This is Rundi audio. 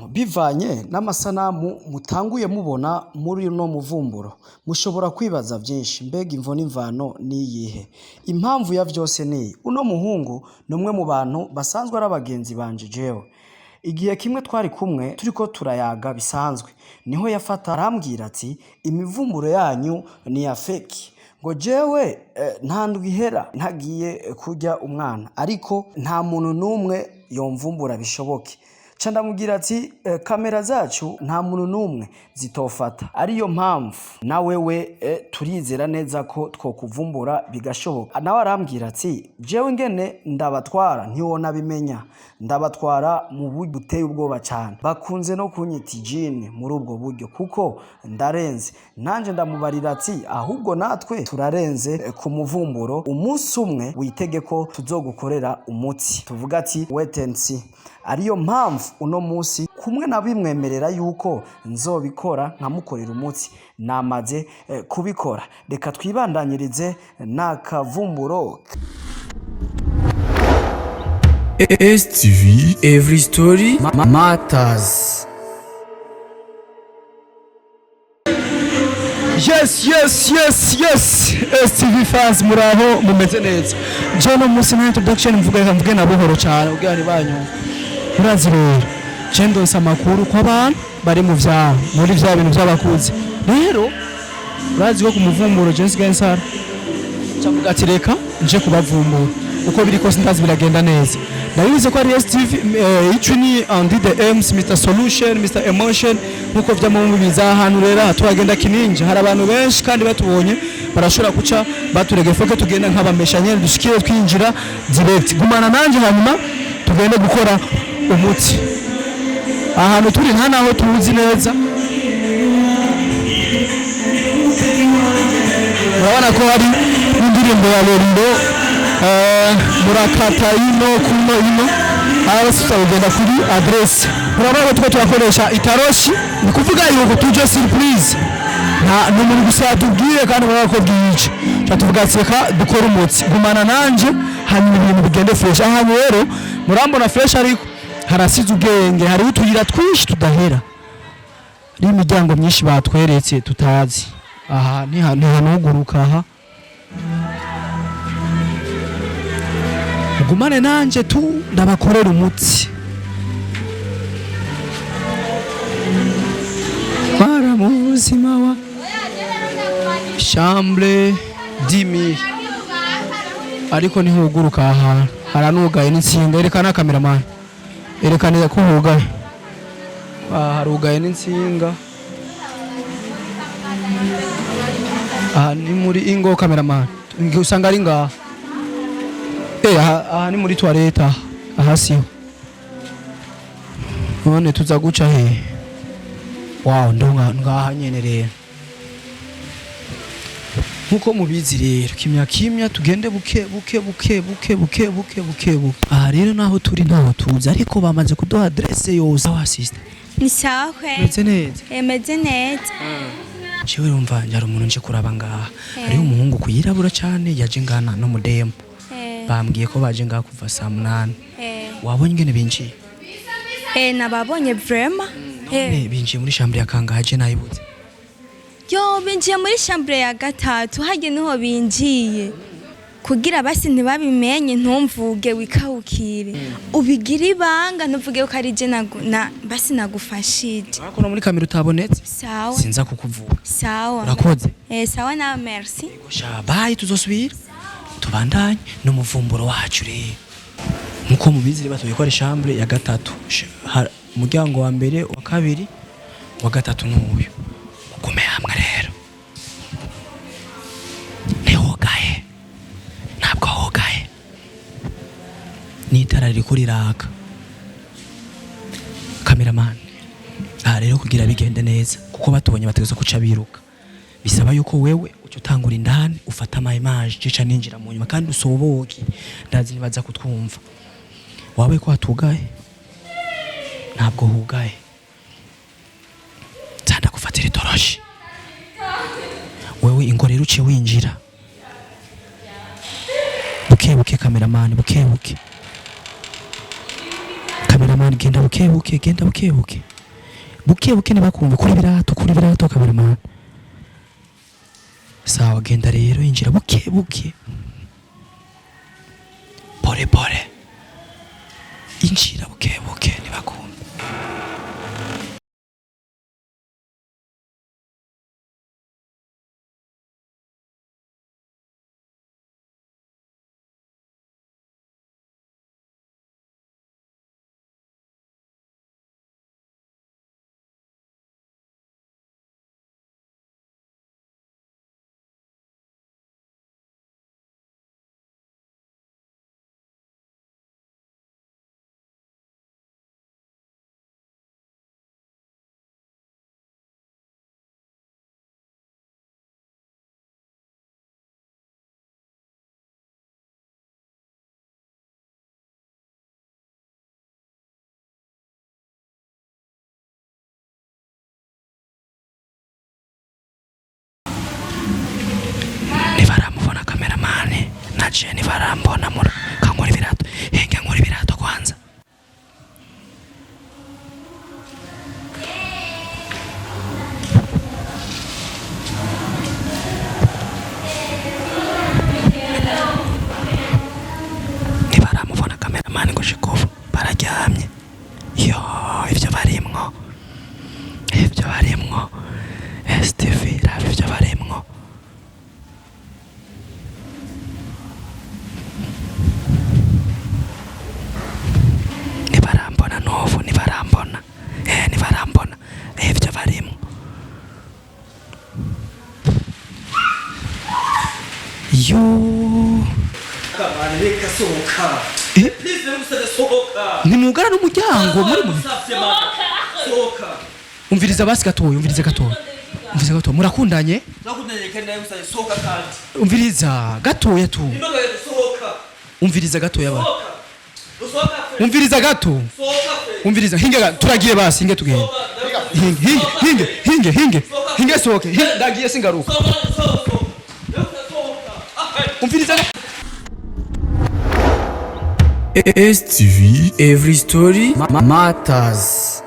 Bivanye n'amasanamu mutanguye mubona muri no muvumburo mushobora kwibaza byinshi mbega imvo n'imvano niyihe. Impamvu ya vyose ni uno muhungu numwe mu bantu basanzwe ari abagenzi banje jewe. Igihe kimwe twari kumwe turiko turayaga bisanzwe niho yafata arambwira ati imivumburo yanyu ni ya feki. Ngo jewe nta ndwihera ntagiye kurya umwana ariko nta muntu numwe yomvumbura bishoboke. Candamubwira ati kamera zacu nta muntu numwe zitofata ariyo mpamvu na wewe turizera neza ko twokuvumbura bigashoboka. Nawe arambwira ati jewe ngene ndabatwara ntiwona bimenya ndabatwara mu buryo buteye ubwoba cyane bakunze no kunyita jine muri ubwo buryo kuko ndarenze. Nanje ndamubarira ati ahubwo natwe turarenze ku muvumburo umunsi umwe witegeko tuzogukorera umutsi tuvuga ati wait and see. Ariyo mpamvu uno munsi kumwe nabimwemerera yuko nzobikora nkamukorera umutsi namaze kubikora. Reka twibandanyirize nakavumburo. STV Every Story Matters. Yes STV fans muraho mumeze neza. Jono musi na introduction mvuge na buhoro cyane ubwani banyu. Urazi rero cendo samakuru kwa bantu bari mu vya muri vya bintu by'abakuzi. Rero urazi ko kumuvumburo Jens Gensar cyavuga ati reka nje kubavumbura uko biri kose ndazi biragenda neza. Ndabize ko ari STV icuni on the aims Mr Solution Mr Emotion nkuko vyamo biza ahantu rero turagenda kininja hari abantu benshi kandi batubonye barashobora kuca baturege foke tugenda nk'abameshanye dushikire twinjira direct gumana nanje hanyuma tugende gukora umutsi ahantu turi nta naho tuzi neza. Urabona ko hari indirimbo ya Lorindo murakata kuno aho tuzagenda kuri address. Urabona ko twakoresha itaroshi ni kuvuga yuko tuje surprise nta n'umuntu gusa tubwire kandi barako bwiyica tuvuga ati reka dukora umutsi gumana nanje hanyuma ibintu bigende fresh. Aha rero murambona fresh ariko harasize ubwenge hari utuyira twinshi tudahera ari imiryango myinshi batweretse tutazi. Aha ni hanuguruka aha gumane nanje tu ndabakorera umutsi para mu buzima wa chambre 10,000 ariko ni huguruka aha haranugaye n'insinga. Erekana cameraman erekanira ko hugaye harugaye n'insinga. Aha ni muri ingo cameraman usanga ari ngaha aha ni muri toilette aha siho none tuza guca he. Wow ndonga ngaha nyene rero nkuko mubizi rero kimya tugende buke. Aha rero naho turi ntaho tuzi ariko bamaze kuduha adresse yose. Aho assiste ni sawa kwe meze neza meze neza. Ciwe rumva njara umuntu nje kuraba ngaha ari umuhungu kuyirabura cyane yaje ngana no mudemo bambwiye ko baje ngaha kuva saa 8. Wabonye ngene binjiye? Nababonye vraiment. Binjiye muri chambre ya kangaje nayibuze. Yo binjiye muri chambre ya gatatu hage niho binjiye kugira basi ntibabimenye ntumvuge wikawukire ubigira ibanga ntuvuge ko ari je na basi nagufashije. Ariko no muri kamera utabonetse. Sawa sinza kukuvuga. Sawa urakoze. Sawa na merci. Bye tuzosubira tubandanye no muvumburo wacu rero nkuko mubizi batoye ko ari chambre ya gatatu umuryango wa mbere wa kabiri wa gatatu n'uyu mugume hamwe rero ntihogaye ntabwo hogaye n'itara riri kuriraka cameraman. Aha rero kugira bigende neza kuko batubonye bategeza kuca biruka bisaba yuko wewe ucyo utangura indani ufata ama image cica ninjira mu nyuma kandi usoboke ndazi nibaza kutwumva. Wawe ko hatugaye ntabwo hugaye tsanda kufatira itoroshi wewe ingorero uciye winjira buke cameraman buke kameramani genda buke buke genda buke buke buke buke nibakumve kuri birato kameramani sawa genda rero injira buke buke pore pore injira buke buke nibakumve nivaramubona kameramani naciye nivarambona mura kankora ibirato henge nkora ibirato kwanza nivaramubona kameramani ngo shikovu bararyamye yo ivyo barimwo STV raba ivyo barimwo nibarambona novu nibarambona ivyo barimwo yo kabana reka sohoka please musade sohoka nimugara n'umuryango muri mu sohoka umviriza basi gatoya murakundanye kandi nawe musade sohoka kandi umviriza gatoya tu imbaga sohoka umviriza gatoya ba sohoka umviriza gato umviriza hinga turagiye basi hinga tugende hinga sohoke ndagiye singaruka umviriza STV, every story matters.